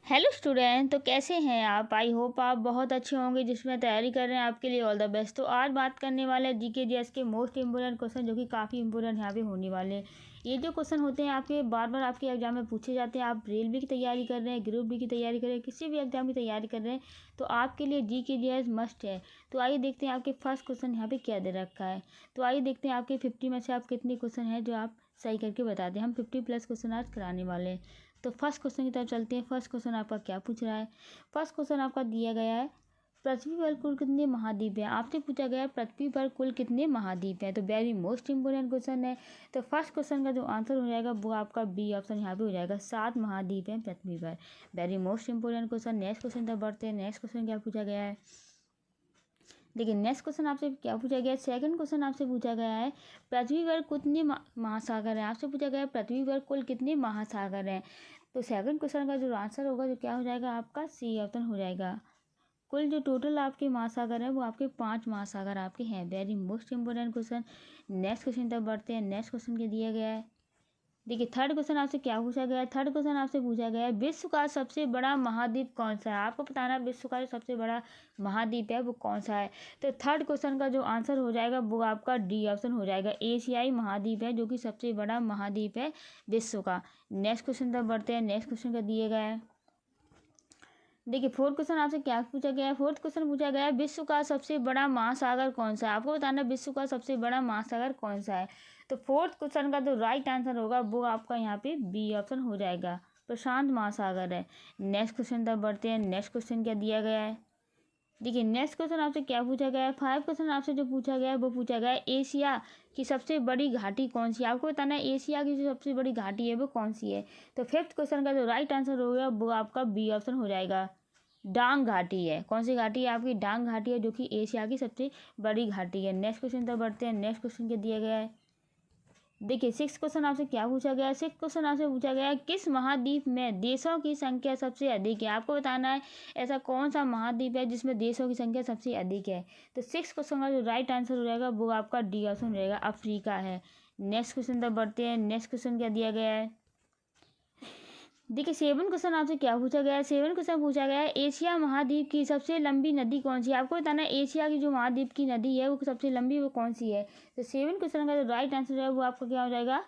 Hello student, तो कैसे हैं आप। आई होप आप बहुत अच्छे होंगे जिसमें तैयारी कर रहे हैं। आपके लिए ऑल द बेस्ट। तो आज बात करने वाले हैं जीके जीएस के मोस्ट इंपोर्टेंट क्वेश्चन, जो कि काफ़ी इंपोर्टेंट यहाँ पे होने वाले हैं। ये जो क्वेश्चन होते हैं आपके बार बार आपके एग्जाम में पूछे जाते हैं। आप रेलवे की तैयारी कर रहे हैं, ग्रुप डी की तैयारी कर रहे हैं, किसी भी एग्जाम की तैयारी कर रहे हैं, तो आपके लिए जीके जीएस मस्ट है। तो आइए देखते हैं आपके फर्स्ट क्वेश्चन यहाँ पे क्या दे रखा है। तो आइए देखते हैं आपके 50 में से आप कितने क्वेश्चन हैं जो आप सही करके बता दें। हम 50+ क्वेश्चन आज कराने वाले हैं। तो फर्स्ट क्वेश्चन की तरफ चलते हैं। फर्स्ट क्वेश्चन आपका क्या पूछ रहा है। फर्स्ट क्वेश्चन आपका दिया गया है, पृथ्वी पर कुल कितने महाद्वीप हैं। आपसे पूछा गया है पृथ्वी पर कुल कितने महाद्वीप हैं। तो वेरी मोस्ट इंपोर्टेंट क्वेश्चन है। तो फर्स्ट क्वेश्चन का जो आंसर हो जाएगा वो आपका बी ऑप्शन यहाँ पे हो जाएगा। 7 महाद्वीप हैं पृथ्वी पर। Very most important question. Next question तक बढ़ते हैं। नेक्स्ट क्वेश्चन क्या पूछा गया है। देखिए नेक्स्ट क्वेश्चन आपसे क्या पूछा गया है। सेकंड क्वेश्चन आपसे पूछा गया है, पृथ्वी पर कितने महासागर हैं। आपसे पूछा गया है पृथ्वी पर कुल कितने महासागर हैं। तो सेकंड क्वेश्चन का जो आंसर होगा जो क्या हो जाएगा आपका सी ऑप्शन हो जाएगा। कुल जो टोटल आपके महासागर हैं वो आपके 5 महासागर आपके हैं। Very most important question. Next question तक बढ़ते हैं। नेक्स्ट क्वेश्चन क्या दिया गया है। देखिए थर्ड क्वेश्चन आपसे क्या पूछा गया है। थर्ड क्वेश्चन आपसे पूछा गया है, विश्व का सबसे बड़ा महाद्वीप कौन सा है। आपको बताना विश्व का जो सबसे बड़ा महाद्वीप है वो कौन सा है। तो थर्ड क्वेश्चन का जो आंसर हो जाएगा वो आपका डी ऑप्शन हो जाएगा। एशियाई महाद्वीप है जो कि सबसे बड़ा महाद्वीप है विश्व का। नेक्स्ट क्वेश्चन तक बढ़ते हैं। नेक्स्ट क्वेश्चन का दिए गया है। देखिए फोर्थ क्वेश्चन आपसे क्या पूछा गया है। फोर्थ क्वेश्चन पूछा गया है, विश्व का सबसे बड़ा महासागर कौन सा है। आपको बताना विश्व का सबसे बड़ा महासागर कौन सा है। तो फोर्थ क्वेश्चन का जो राइट आंसर होगा वो आपका यहाँ पे बी ऑप्शन हो जाएगा। प्रशांत महासागर है। नेक्स्ट क्वेश्चन तक बढ़ते हैं। नेक्स्ट क्वेश्चन क्या दिया गया है। देखिए नेक्स्ट क्वेश्चन आपसे क्या पूछा गया है। 5 क्वेश्चन आपसे जो पूछा गया है वो पूछा गया है, एशिया की सबसे बड़ी घाटी कौन सी है। आपको बताना है एशिया की जो सबसे बड़ी घाटी है वो कौन सी है। तो फिफ्थ क्वेश्चन का जो राइट आंसर होगा वो आपका बी ऑप्शन हो जाएगा। डांग घाटी है। कौन सी घाटी है आपकी। डांग घाटी है जो कि एशिया की सबसे बड़ी घाटी है। नेक्स्ट क्वेश्चन तक बढ़ते हैं। नेक्स्ट क्वेश्चन क्या दिया गया है। देखिए सिक्स क्वेश्चन आपसे क्या पूछा गया है। सिक्स क्वेश्चन आपसे पूछा गया है, किस महाद्वीप में देशों की संख्या सबसे अधिक है। आपको बताना है ऐसा कौन सा महाद्वीप है जिसमें देशों की संख्या सबसे अधिक है। तो सिक्स क्वेश्चन का जो राइट आंसर हो जाएगा वो आपका डी ऑप्शन हो जाएगा, अफ्रीका है। नेक्स्ट क्वेश्चन तक बढ़ते हैं। नेक्स्ट क्वेश्चन क्या दिया गया है। देखिए सेवन क्वेश्चन आपसे क्या पूछा गया है। सेवन क्वेश्चन पूछा गया है, एशिया महाद्वीप की सबसे लंबी नदी कौन सी है। आपको बताना है एशिया की जो महाद्वीप की नदी है वो सबसे लंबी वो कौन सी है। तो सेवन क्वेश्चन का जो राइट आंसर है वो आपका क्या हो जाएगा,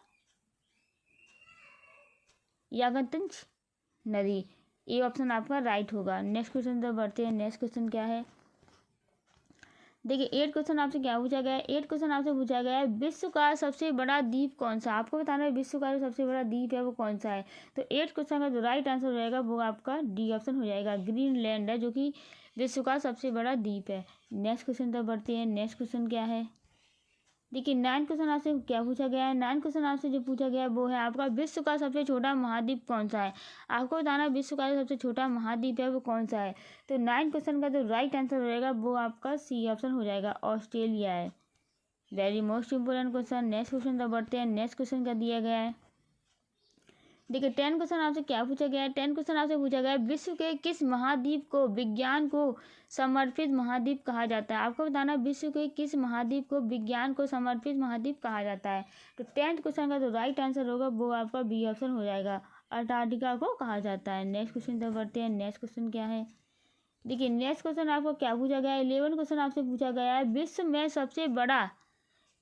यागंतज नदी। ए ऑप्शन आपका राइट होगा। नेक्स्ट क्वेश्चन तो बढ़ते हैं। नेक्स्ट क्वेश्चन क्या है। देखिए 8 क्वेश्चन आपसे क्या पूछा गया है। 8 क्वेश्चन आपसे पूछा गया है, विश्व का सबसे बड़ा द्वीप कौन सा। आपको बताना है विश्व का जो सबसे बड़ा द्वीप है वो कौन सा है। तो 8 क्वेश्चन का जो राइट आंसर हो जाएगा वो आपका डी ऑप्शन हो जाएगा। ग्रीनलैंड है जो कि विश्व का सबसे बड़ा द्वीप है। नेक्स्ट क्वेश्चन तक बढ़ते हैं। नेक्स्ट क्वेश्चन क्या है। देखिए 9 क्वेश्चन आपसे क्या पूछा गया है। 9 क्वेश्चन आपसे जो पूछा गया है वो है आपका, विश्व का सबसे छोटा महाद्वीप कौन सा है। आपको बताना है विश्व का जो सबसे छोटा महाद्वीप है वो कौन सा है। तो 9 क्वेश्चन का जो राइट आंसर हो जाएगा वो आपका सी ऑप्शन हो जाएगा, ऑस्ट्रेलिया है। Very most important question. Next question तक बढ़ते हैं। नेक्स्ट क्वेश्चन क्या दिया गया है। देखिए 10 क्वेश्चन आपसे क्या पूछा गया है। 10 क्वेश्चन आपसे पूछा गया है, विश्व के किस महाद्वीप को विज्ञान को समर्पित महाद्वीप कहा जाता है। आपको बताना विश्व के किस महाद्वीप को विज्ञान को समर्पित महाद्वीप कहा जाता है। तो 10th क्वेश्चन का जो राइट आंसर होगा वो आपका बी ऑप्शन हो जाएगा, अंटार्कटिका को कहा जाता है। नेक्स्ट क्वेश्चन तक बढ़ते हैं। नेक्स्ट क्वेश्चन क्या है। देखिए नेक्स्ट क्वेश्चन आपको क्या पूछा गया है। 11 क्वेश्चन आपसे पूछा गया है, विश्व में सबसे बड़ा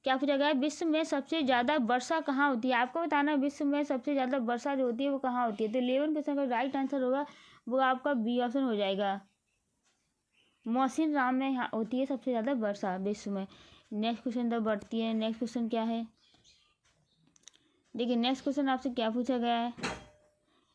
क्या पूछा गया है, विश्व में सबसे ज़्यादा वर्षा कहाँ होती है। आपको बताना है विश्व में सबसे ज़्यादा वर्षा जो होती है वो कहाँ होती है। तो 11 क्वेश्चन का राइट आंसर होगा वो आपका बी ऑप्शन हो जाएगा, मौसिन राम में यहाँ होती है सबसे ज़्यादा वर्षा विश्व में। नेक्स्ट क्वेश्चन तक बढ़ती है। नेक्स्ट क्वेश्चन क्या है। देखिए नेक्स्ट क्वेश्चन आपसे क्या पूछा गया है।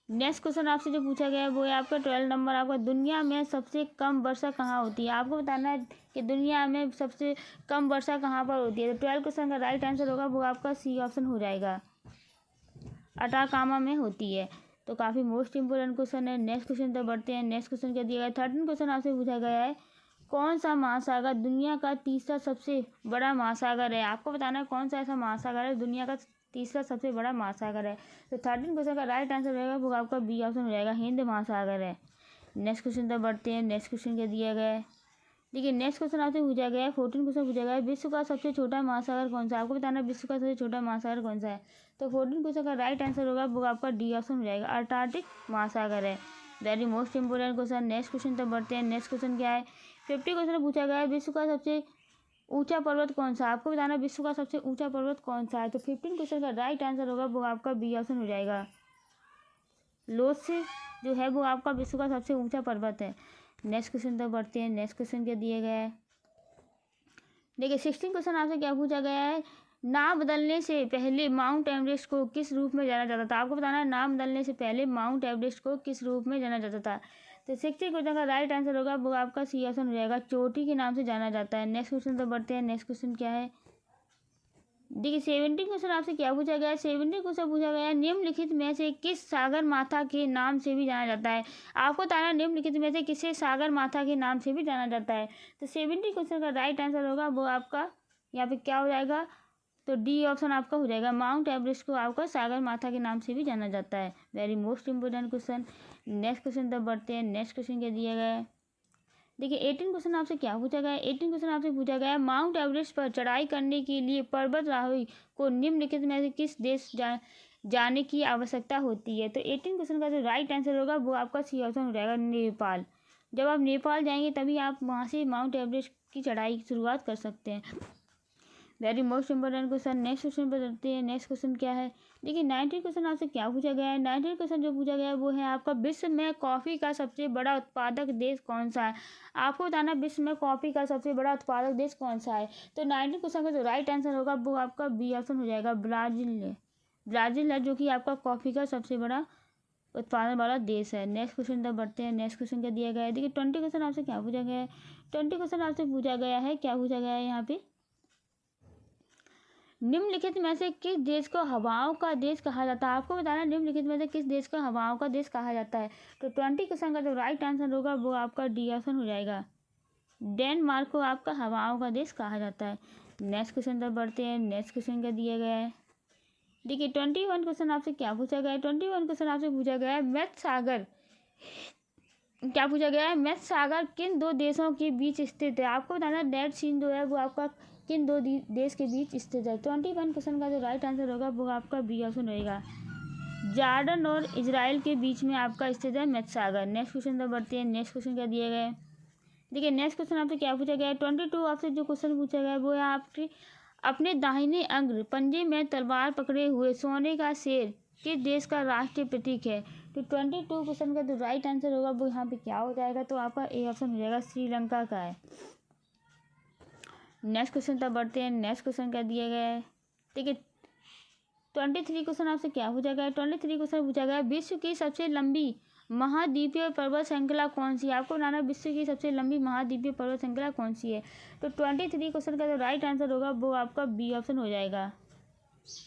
नेक्स्ट क्वेश्चन आपसे जो पूछा गया है वो है आपका 12 नंबर, आपका दुनिया में सबसे कम वर्षा कहाँ होती है। आपको बताना है कि दुनिया में सबसे कम वर्षा कहाँ पर होती है। तो 12 क्वेश्चन का राइट आंसर होगा वो आपका सी ऑप्शन हो जाएगा, अटाकामा में होती है। तो काफ़ी मोस्ट इंपोर्टेंट क्वेश्चन है। नेक्स्ट क्वेश्चन तक बढ़ते हैं। नेक्स्ट क्वेश्चन क्या दिया गया है। 13 क्वेश्चन आपसे पूछा गया है, कौन सा महासागर दुनिया का तीसरा सबसे बड़ा महासागर है। आपको बताना है कौन सा ऐसा महासागर है दुनिया का तीसरा सबसे बड़ा महासागर है। तो 13 क्वेश्चन का राइट आंसर रहेगा वो आपका बी ऑप्शन हो जाएगा, हिंद महासागर है। नेक्स्ट क्वेश्चन तक बढ़ते हैं। नेक्स्ट क्वेश्चन क्या दिया गया है। देखिए नेक्स्ट क्वेश्चन आपसे पूछा गया है, 14 क्वेश्चन पूछा गया है, विश्व का सबसे छोटा महासागर कौन सा है। आपको बताना है विश्व का सबसे छोटा महासागर कौन सा है। तो 14 क्वेश्चन का राइट आंसर होगा वो आपका डी ऑप्शन हो जाएगा, अंटार्कटिक महासागर है। Very most important question. Next question तक बढ़ते हैं। नेक्स्ट क्वेश्चन क्या है, 50 क्वेश्चन पूछा गया है, विश्व का सबसे ऊंचा पर्वत कौन सा है? आपको बताना है विश्व का सबसे ऊंचा पर्वत कौन सा है। तो 15 क्वेश्चन का राइट आंसर होगा वो आपका बी ऑप्शन हो जाएगा। लोत्स जो है वो आपका विश्व का सबसे ऊंचा पर्वत है। नेक्स्ट क्वेश्चन तक बढ़ते हैं। नेक्स्ट क्वेश्चन क्या दिए गया है, देखिए 16 क्वेश्चन आपसे क्या पूछा गया है, नाम बदलने से पहले माउंट एवरेस्ट को किस रूप में जाना जाता था? आपको बताना है नाम बदलने से पहले माउंट एवरेस्ट को किस रूप में जाना जाता था। तो 60 क्वेश्चन का राइट आंसर होगा वो आपका सी ऑप्शन हो जाएगा, चोटी के नाम से जाना जाता है। नेक्स्ट क्वेश्चन तो बढ़ते हैं। नेक्स्ट क्वेश्चन क्या है, देखिए 17 क्वेश्चन आपसे क्या पूछा गया है, 17 क्वेश्चन पूछा गया है, निम्नलिखित में से किस सागर माथा के नाम से भी जाना जाता है? आपको बताना निम्नलिखित में से किसे सागर माथा के नाम से भी जाना जाता है। तो 17 क्वेश्चन का राइट आंसर होगा वो आपका यहाँ पे क्या हो जाएगा, तो डी ऑप्शन आपका हो जाएगा। माउंट एवरेस्ट को आपका सागर माथा के नाम से भी जाना जाता है। Very most important question. Next question तब बढ़ते हैं। नेक्स्ट क्वेश्चन क्या दिया गया है, देखिए 18 क्वेश्चन आपसे क्या पूछा गया है, 18 क्वेश्चन आपसे पूछा गया है, माउंट एवरेस्ट पर चढ़ाई करने के लिए पर्वतारोही को निम्नलिखित में से किस देश जाने की आवश्यकता होती है। तो 18 क्वेश्चन का जो राइट आंसर होगा वो आपका सी ऑप्शन हो जाएगा, नेपाल। जब आप नेपाल जाएंगे तभी आप वहाँ से माउंट एवरेस्ट की चढ़ाई की शुरुआत कर सकते हैं। Very most important question. Next question पर चलते हैं। नेक्स्ट क्वेश्चन क्या है, देखिए 19 क्वेश्चन आपसे क्या पूछा गया है, 19 क्वेश्चन जो पूछा गया है वो है आपका विश्व में कॉफ़ी का सबसे बड़ा उत्पादक देश कौन सा है? आपको बताना विश्व में कॉफ़ी का सबसे बड़ा उत्पादक देश कौन सा है। तो 19 क्वेश्चन का जो राइट आंसर होगा वो आपका बी ऑप्शन हो जाएगा, ब्राज़ील है। ब्राज़ील है जो कि आपका कॉफ़ी का सबसे बड़ा उत्पादन वाला देश है। नेक्स्ट क्वेश्चन तक बढ़ते हैं। नेक्स्ट क्वेश्चन क्या दिया गया है, देखिए 20 क्वेश्चन आपसे क्या पूछा गया है, 20 क्वेश्चन आपसे पूछा गया है, क्या पूछा गया है यहाँ पे, निम्नलिखित में से किस देश को हवाओं का देश कहा जाता है? आपको बताना निम्नलिखित में से किस देश को हवाओं का देश कहा जाता है। तो 20 क्वेश्चन का जो राइट आंसर होगा वो आपका डी ऑप्शन हो जाएगा, डेनमार्क को आपका हवाओं का देश कहा जाता है। नेक्स्ट क्वेश्चन तक बढ़ते हैं। नेक्स्ट क्वेश्चन क्या दिया गया है, देखिए 21 क्वेश्चन आपसे क्या पूछा गया है, 21 क्वेश्चन आपसे पूछा गया है, मैथ सागर क्या पूछा गया है, मैथ सागर किन दो देशों के बीच स्थित है? आपको बताना डेड सी जो है वो आपका किन दो देश के बीच स्थित है। 21 क्वेश्चन का जो राइट आंसर होगा वो आपका बी ऑप्शन रहेगा, जॉर्डन और इजराइल के बीच में आपका स्थित है मैथ सागर। नेक्स्ट क्वेश्चन तक बढ़ते हैं। नेक्स्ट क्वेश्चन क्या दिया गया है, देखिए नेक्स्ट क्वेश्चन आपसे क्या पूछा गया है, 22 आपसे जो क्वेश्चन पूछा गया है वो है आपके अपने दाहिने अंग पंजे में तलवार पकड़े हुए सोने का शेर किस देश का राष्ट्रीय प्रतीक है। तो 22 क्वेश्चन का जो राइट आंसर होगा वो यहाँ पे क्या हो जाएगा, तो आपका ए ऑप्शन हो जाएगा, श्रीलंका का है। नेक्स्ट क्वेश्चन तक बढ़ते हैं। नेक्स्ट क्वेश्चन क्या दिया गया है, देखिए 23 क्वेश्चन आपसे क्या पूछा गया है, 23 क्वेश्चन पूछा गया है, विश्व की सबसे लंबी महाद्वीपीय पर्वत श्रृंखला कौन सी है? आपको बताना विश्व की सबसे लंबी महाद्वीपीय पर्वत श्रृंखला कौन सी है। तो 23 क्वेश्चन का जो राइट आंसर होगा वो आपका बी ऑप्शन हो जाएगा,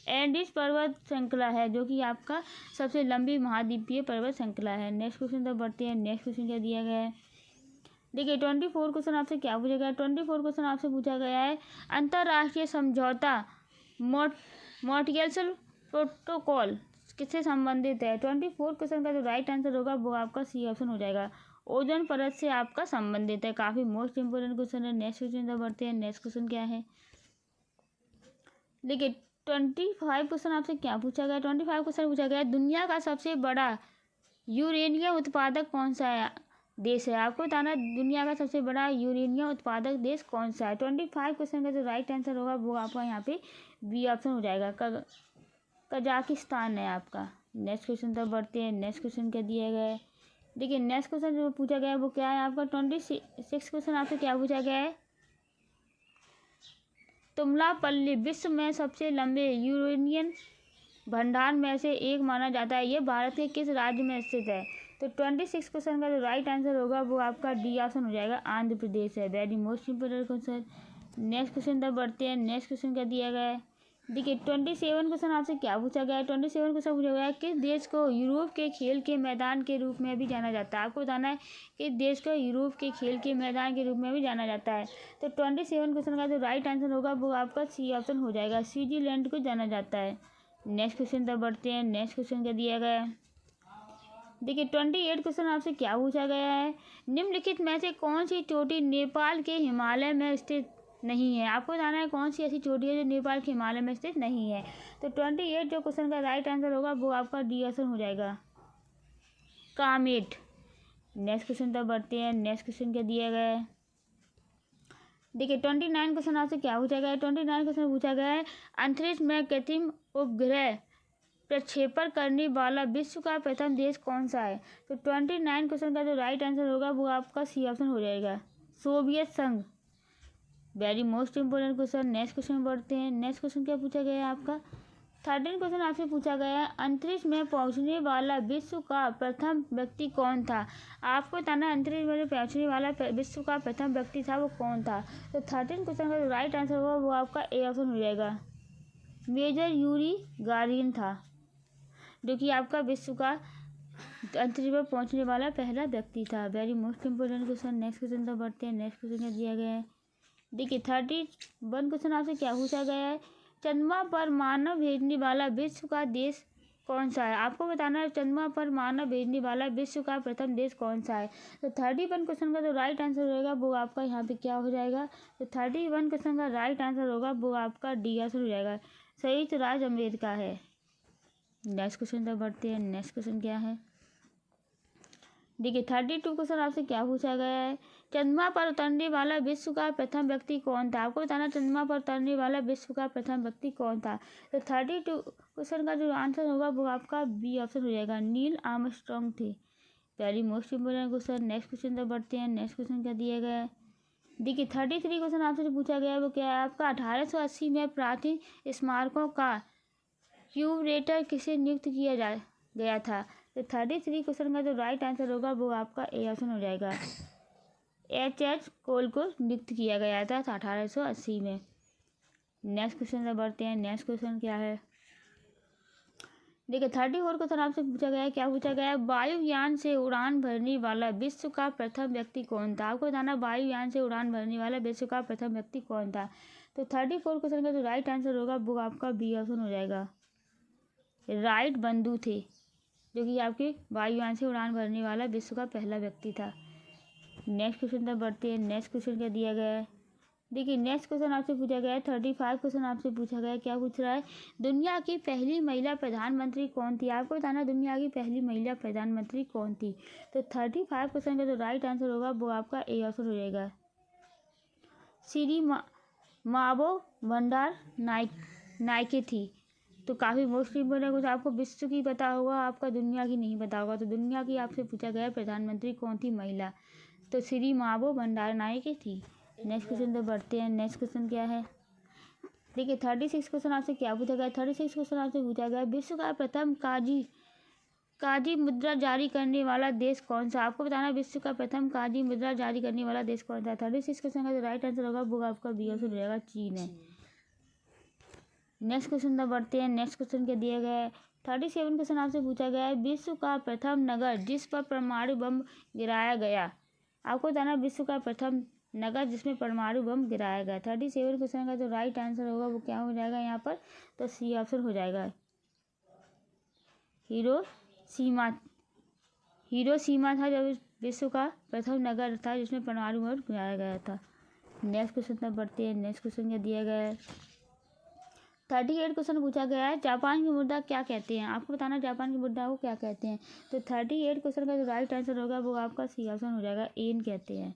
एंडीज पर्वत श्रृंखला है जो कि आपका सबसे लंबी महाद्वीपीय पर्वत श्रृंखला है। नेक्स्ट क्वेश्चन तक बढ़ते हैं। नेक्स्ट क्वेश्चन क्या दिया गया है, देखिए 24 क्वेश्चन आपसे क्या पूछा गया है, 24 क्वेश्चन आपसे पूछा गया है, अंतर्राष्ट्रीय समझौता मॉन्ट्रियल प्रोटोकॉल किससे संबंधित है। 24 क्वेश्चन का जो राइट आंसर होगा वो आपका सी ऑप्शन हो जाएगा, ओजोन परत से आपका संबंधित है। काफ़ी मोस्ट इंपोर्टेंट क्वेश्चन है। नेक्स्ट क्वेश्चन तक बढ़ते हैं। नेक्स्ट क्वेश्चन क्या है, देखिए 25 क्वेश्चन आपसे क्या पूछा गया, 25 क्वेश्चन पूछा गया, दुनिया का सबसे बड़ा यूरेनियम उत्पादक कौन सा देश है? आपको बताना दुनिया का सबसे बड़ा यूरेनियम उत्पादक देश कौन सा है। 25 क्वेश्चन का जो राइट आंसर होगा वो आपका यहाँ पे बी ऑप्शन हो जाएगा, कजाकिस्तान है आपका। नेक्स्ट क्वेश्चन तक बढ़ते हैं। नेक्स्ट क्वेश्चन क्या दिया गया है, देखिए नेक्स्ट क्वेश्चन जो पूछा गया है वो क्या है आपका 26 क्वेश्चन आपसे क्या पूछा गया है, तुमलापल्ली विश्व में सबसे लंबे यूरेनियम भंडार में से एक माना जाता है, ये भारत के किस राज्य में स्थित है। तो 26 क्वेश्चन का जो राइट आंसर होगा वो आपका डी ऑप्शन हो जाएगा, आंध्र प्रदेश है। Very most important question. Next question तक बढ़ते हैं। नेक्स्ट क्वेश्चन क्या दिया गया है, देखिए 27 क्वेश्चन आपसे क्या पूछा गया है, 27 क्वेश्चन पूछा गया है, किस देश को यूरोप के खेल के मैदान के रूप में भी जाना जाता है। आपको बताना है किस देश को यूरोप के खेल के मैदान के रूप में भी जाना जाता है। तो 27 क्वेश्चन का जो राइट आंसर होगा वो आपका सी ऑप्शन हो जाएगा, स्विट्जरलैंड को जाना जाता है। नेक्स्ट क्वेश्चन तक बढ़ते हैं। नेक्स्ट क्वेश्चन क्या दिया गया है, देखिए 28 क्वेश्चन आपसे क्या पूछा गया है, निम्नलिखित में से कौन सी चोटी नेपाल के हिमालय में स्थित नहीं है। आपको बताना है कौन सी ऐसी चोटी है जो नेपाल के हिमालय में स्थित नहीं है। तो 28 जो क्वेश्चन का राइट आंसर होगा वो आपका डी ऑप्शन हो जाएगा, कामेट। नेक्स्ट क्वेश्चन तक बढ़ते हैं। नेक्स्ट क्वेश्चन क्या दिया गया है, देखिए 29 क्वेश्चन आपसे क्या पूछा गया है। 29 क्वेश्चन पूछा गया है, अंतरिक्ष में कृत्रिम उपग्रह प्रक्षेपण करने वाला विश्व का प्रथम देश कौन सा है। तो 29 क्वेश्चन का जो राइट आंसर होगा वो आपका सी ऑप्शन हो जाएगा, सोवियत संघ। Very most important question. Next question बढ़ते हैं। नेक्स्ट क्वेश्चन क्या पूछा गया है आपका, 13 क्वेश्चन आपसे पूछा गया है, अंतरिक्ष में पहुंचने वाला विश्व का प्रथम व्यक्ति कौन था। आपको बताना अंतरिक्ष में पहुंचने वाला विश्व का प्रथम व्यक्ति था वो कौन था। तो 13 क्वेश्चन का जो राइट आंसर होगा वो आपका ए ऑप्शन हो जाएगा, मेजर यूरी गार्गिन था, जो कि आपका विश्व का अंतरिक्ष में पहुंचने वाला पहला व्यक्ति था। Very most important question. Next question तक बढ़ते हैं। नेक्स्ट क्वेश्चन क्या दिया गया है, देखिए 31 क्वेश्चन आपसे क्या पूछा गया है, चंद्रमा पर मानव भेजने वाला विश्व का देश कौन सा है। आपको बताना है चंद्रमा पर मानव भेजने वाला विश्व का प्रथम देश कौन सा है। तो 31 क्वेश्चन का जो राइट आंसर होगा वो आपका यहाँ पे क्या हो जाएगा, तो 31 क्वेश्चन का राइट आंसर होगा वो आपका डी आंसर हो जाएगा, संयुक्त राज्य अमेरिका है। नेक्स्ट क्वेश्चन तक बढ़ते हैं। नेक्स्ट क्वेश्चन क्या है, देखिए 32 क्वेश्चन आपसे क्या पूछा गया है, चंद्रमा पर उतरने वाला विश्व का प्रथम व्यक्ति कौन था। आपको बताना चंद्रमा पर उतरने वाला विश्व का प्रथम व्यक्ति कौन था। तो 32 क्वेश्चन का जो आंसर होगा वो आपका बी ऑप्शन हो जाएगा, नील आर्मस्ट्रॉन्ग थे। Very most important question. Next question तक बढ़ते हैं। नेक्स्ट क्वेश्चन क्या दिया गया है, देखिए 33 क्वेश्चन आपसे जो पूछा गया है वो क्या है आपका, 1880 में प्राचीन स्मारकों का क्यूरेटर किसे नियुक्त किया गया था। तो 33 क्वेश्चन का जो राइट आंसर होगा वो आपका ए ऑप्शन हो जाएगा, एच कोल को नियुक्त किया गया था 1880 में। नेक्स्ट क्वेश्चन से बढ़ते हैं। नेक्स्ट क्वेश्चन क्या है, देखिए 34 क्वेश्चन आपसे पूछा गया है, क्या पूछा गया है, वायुयान से उड़ान भरने वाला विश्व का प्रथम व्यक्ति कौन था। आपको बताना वायुयान से उड़ान भरने वाला विश्व का प्रथम व्यक्ति कौन था। तो 34 क्वेश्चन का जो राइट आंसर होगा वो आपका बी ऑप्शन हो जाएगा, राइट बंधु थे, जो कि आपके वायुयान से उड़ान भरने वाला विश्व का पहला व्यक्ति था। नेक्स्ट क्वेश्चन तक बढ़ते हैं। नेक्स्ट क्वेश्चन क्या दिया गया है, देखिए नेक्स्ट क्वेश्चन आपसे पूछा गया है, 35 क्वेश्चन आपसे पूछा गया है, क्या पूछ रहा है, दुनिया की पहली महिला प्रधानमंत्री कौन थी। आपको बताना दुनिया की पहली महिला प्रधानमंत्री कौन थी। तो 35 क्वेश्चन का जो राइट आंसर होगा वो आपका ए ऑप्शन हो जाएगा, श्री मावो भंडार नायके थी। तो काफ़ी मोस्ट इम्पोर्टेंट कुछ आपको विश्व की पता होगा, आपका दुनिया की नहीं पता होगा। तो दुनिया की आपसे पूछा गया प्रधानमंत्री कौन थी महिला, तो श्री मावो भंडार नायके थी। नेक्स्ट क्वेश्चन तो बढ़ते हैं। नेक्स्ट क्वेश्चन क्या है, देखिए 36 क्वेश्चन आपसे क्या पूछा गया, 36 क्वेश्चन आपसे पूछा गया विश्व का प्रथम काजी मुद्रा जारी करने वाला देश कौन सा। आपको बताना विश्व का प्रथम काजी मुद्रा जारी करने वाला देश कौन सा। 36 क्वेश्चन का जो राइट आंसर होगा वो आपका बी ऑप्शन हो जाएगा, चीन है। नेक्स्ट क्वेश्चन तक बढ़ते हैं। नेक्स्ट क्वेश्चन क्या दिया गया है, 37 क्वेश्चन आपसे पूछा गया है, विश्व का प्रथम नगर जिस पर परमाणु बम गिराया गया। आपको बताना विश्व का प्रथम नगर जिसमें परमाणु बम गिराया गया। 37 क्वेश्चन का जो राइट आंसर होगा वो क्या हो जाएगा यहाँ पर, तो सी ऑप्शन हो जाएगा, हिरोशिमा था जब विश्व का प्रथम नगर था जिसमें परमाणु बम गिराया गया था। नेक्स्ट क्वेश्चन तक बढ़ते हैं। नेक्स्ट क्वेश्चन क्या दिया गया है, 38 क्वेश्चन पूछा गया है, जापान की मुद्रा क्या कहते हैं। आपको बताना जापान की मुद्रा को क्या कहते हैं। तो 38 क्वेश्चन का जो राइट आंसर होगा वो आपका सी ऑप्शन हो जाएगा, एन कहते हैं।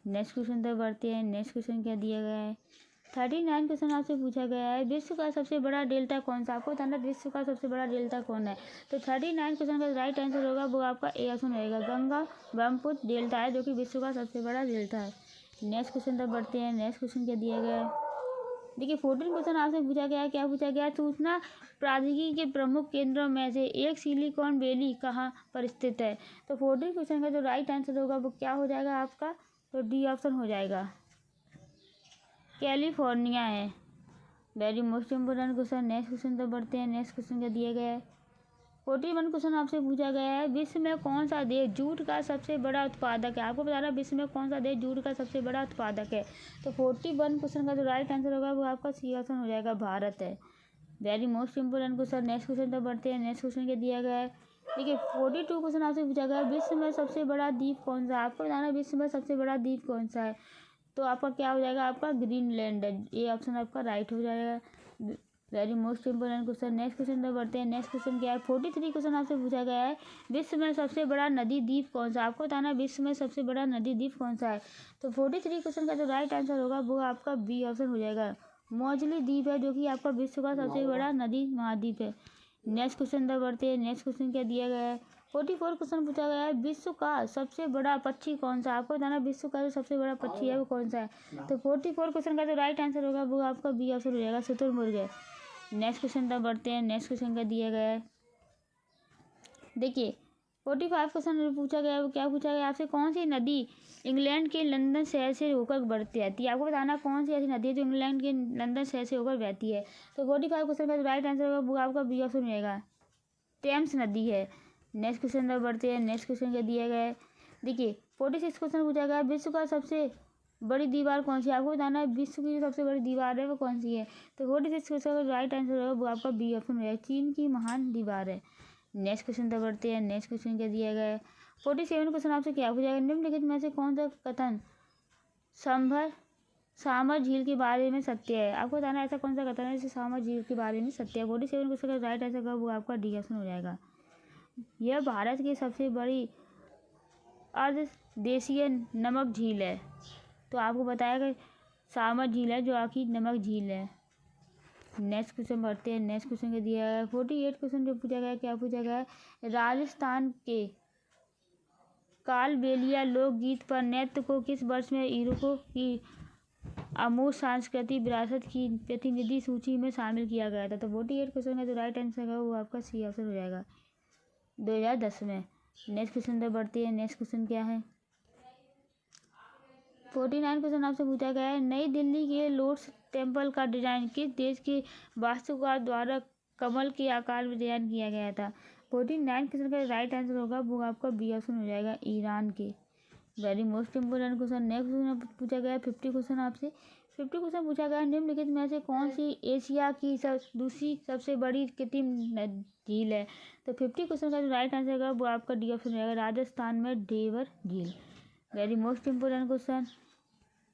नेक्स्ट क्वेश्चन तक बढ़ते हैं। नेक्स्ट क्वेश्चन क्या दिया गया है, 39 क्वेश्चन आपसे पूछा गया है, विश्व का सबसे बड़ा डेल्टा कौन सा। आपको बताना विश्व का सबसे बड़ा डेल्टा कौन है। तो 39 क्वेश्चन का राइट आंसर होगा वो आपका ए ऑप्शन रहेगा, गंगा ब्रह्मपुत्र डेल्टा है, जो कि विश्व का सबसे बड़ा डेल्टा है। नेक्स्ट क्वेश्चन तक बढ़ते हैं। नेक्स्ट क्वेश्चन क्या दिया गया है, देखिए 14 क्वेश्चन आपसे पूछा गया है, क्या पूछा गया है, सूचना प्रौद्योगिकी के प्रमुख केंद्रों में से एक सिलिकॉन वैली कहाँ पर स्थित है। तो 14 क्वेश्चन का जो राइट आंसर होगा वो क्या हो जाएगा आपका, तो डी ऑप्शन हो जाएगा, कैलिफोर्निया है। Very most important question. Next question तक बढ़ते हैं। नेक्स्ट क्वेश्चन क्या दिया गया है, 41 क्वेश्चन आपसे पूछा गया है, विश्व में कौन सा देश जूट का सबसे बड़ा उत्पादक है। आपको बताना विश्व में कौन सा देश जूट का सबसे बड़ा उत्पादक है। तो 41 क्वेश्चन का जो राइट आंसर होगा वो आपका सी ऑप्शन हो जाएगा, भारत है। Very most important question. Next question तक बढ़ते हैं। नेक्स्ट क्वेश्चन क्या दिया गया है, देखिए 42 क्वेश्चन आपसे पूछा गया है, विश्व में सबसे बड़ा द्वीप कौन सा है। आपको बताना विश्व में सबसे बड़ा द्वीप कौन सा है। तो आपका क्या हो जाएगा, आपका ग्रीनलैंड है। ये ऑप्शन आपका राइट हो जाएगा। Very most important question. Next question पर बढ़ते हैं। नेक्स्ट क्वेश्चन क्या है? 43 क्वेश्चन आपसे पूछा गया है, विश्व में सबसे बड़ा नदी द्वीप कौन सा? आपको बताना है विश्व में सबसे बड़ा नदी द्वीप कौन सा है। तो 43 क्वेश्चन का जो राइट आंसर होगा वो आपका बी ऑप्शन हो जाएगा। मौजली द्वीप है जो कि आपका विश्व का सबसे बड़ा नदी महाद्वीप है। नेक्स्ट क्वेश्चन पर बढ़ते हैं। नेक्स्ट क्वेश्चन क्या दिया गया है? 44 क्वेश्चन पूछा गया है, विश्व का सबसे बड़ा पक्षी कौन सा? आपको बताना विश्व का जो सबसे बड़ा पक्षी है वो कौन सा है। तो 44 क्वेश्चन का जो राइट आंसर होगा वो आपका बी ऑप्शन हो जाएगा, शुतुरमुर्ग है। नेक्स्ट क्वेश्चन पर बढ़ते हैं। नेक्स्ट क्वेश्चन का दिया गया है, देखिए 45 क्वेश्चन पूछा गया है, वो क्या पूछा गया आपसे? कौन सी नदी इंग्लैंड के लंदन शहर से होकर बढ़ती जाती है? आपको बताना कौन सी ऐसी नदी है जो इंग्लैंड के लंदन शहर से होकर बहती है। तो 45 क्वेश्चन का जो राइट आंसर होगा वो आपका बी ऑप्शन रहेगा, टेम्स नदी है। नेक्स्ट क्वेश्चन पर बढ़ते हैं। नेक्स्ट क्वेश्चन क्या दिया गया है? देखिए 46 क्वेश्चन पूछा गया है, विश्व का सबसे बड़ी दीवार कौन सी है? आपको बताना है विश्व की जो सबसे बड़ी दीवार है वो कौन सी है। तो 46 क्वेश्चन का राइट आंसर होगा वो आपका बी ऑप्शन रहेगा, चीन की महान दीवार है। नेक्स्ट क्वेश्चन पर बढ़ते हैं। नेक्स्ट क्वेश्चन क्या दिया गया है? 47 क्वेश्चन आपसे क्या पूछा गया? निम्नलिखित में से कौन सा कथन सामर झील के बारे में सत्य है? आपको बताना ऐसा कौन सा कथन है जिसे सामर झील के बारे में सत्य है। 47 क्वेश्चन का राइट आंसर होगा वो आपका डी ऑप्शन हो जाएगा। यह भारत की सबसे बड़ी अर्धदेशीय नमक झील है। तो आपको बताया कि सामर झील है जो आखिर नमक झील है। नेक्स्ट क्वेश्चन बढ़ते हैं। नेक्स्ट क्वेश्चन का दिया है 48 क्वेश्चन जो पूछा गया, क्या पूछा गया है? राजस्थान के कालबेलिया लोकगीत पर नृत्य को किस वर्ष में यूनेस्को की अमूर्त सांस्कृतिक विरासत की प्रतिनिधि सूची में शामिल किया गया था। तो 48 क्वेश्चन का जो राइट आंसर है वो आपका सी ऑप्शन हो जाएगा, 2010 में। नेक्स्ट क्वेश्चन पर बढ़ते हैं। नेक्स्ट क्वेश्चन क्या है? 49 क्वेश्चन आपसे पूछा गया है, नई दिल्ली के लोटस टेम्पल का डिजाइन किस देश के वास्तुकार द्वारा कमल के आकार में डिजाइन किया गया था। 49 क्वेश्चन का राइट आंसर होगा वो आपका बी ऑप्शन हो जाएगा, ईरान के। Very most important question. Next question पूछा गया 50 क्वेश्चन आपसे। 50 क्वेश्चन पूछा गया, निम्नलिखित में से कौन सी एशिया की दूसरी सबसे बड़ी कृत्रिम झील है। तो 50 क्वेश्चन का जो राइट आंसर होगा वो आपका डी ऑप्शन रहेगा, राजस्थान में ढेबर झील। Very most important question.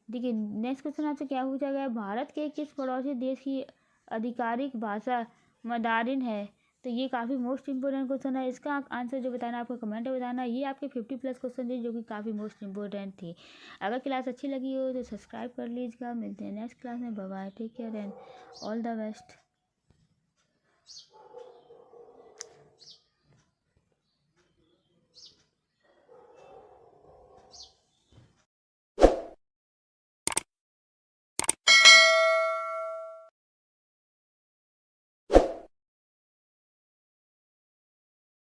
देखिए नेक्स्ट क्वेश्चन आपसे क्या पूछा गया है, भारत के किस पड़ोसी देश की आधिकारिक भाषा मंदारिन है। तो ये काफ़ी मोस्ट इंपोर्टेंट क्वेश्चन है। इसका आंसर जो बताना आपको कमेंट में बताना। ये आपके 50+ क्वेश्चन थे जो कि काफ़ी मोस्ट इंपॉर्टेंट थे। अगर क्लास अच्छी लगी हो तो सब्सक्राइब कर लीजिएगा। मिलते हैं नेक्स्ट क्लास में। Bye bye, take care and all the best.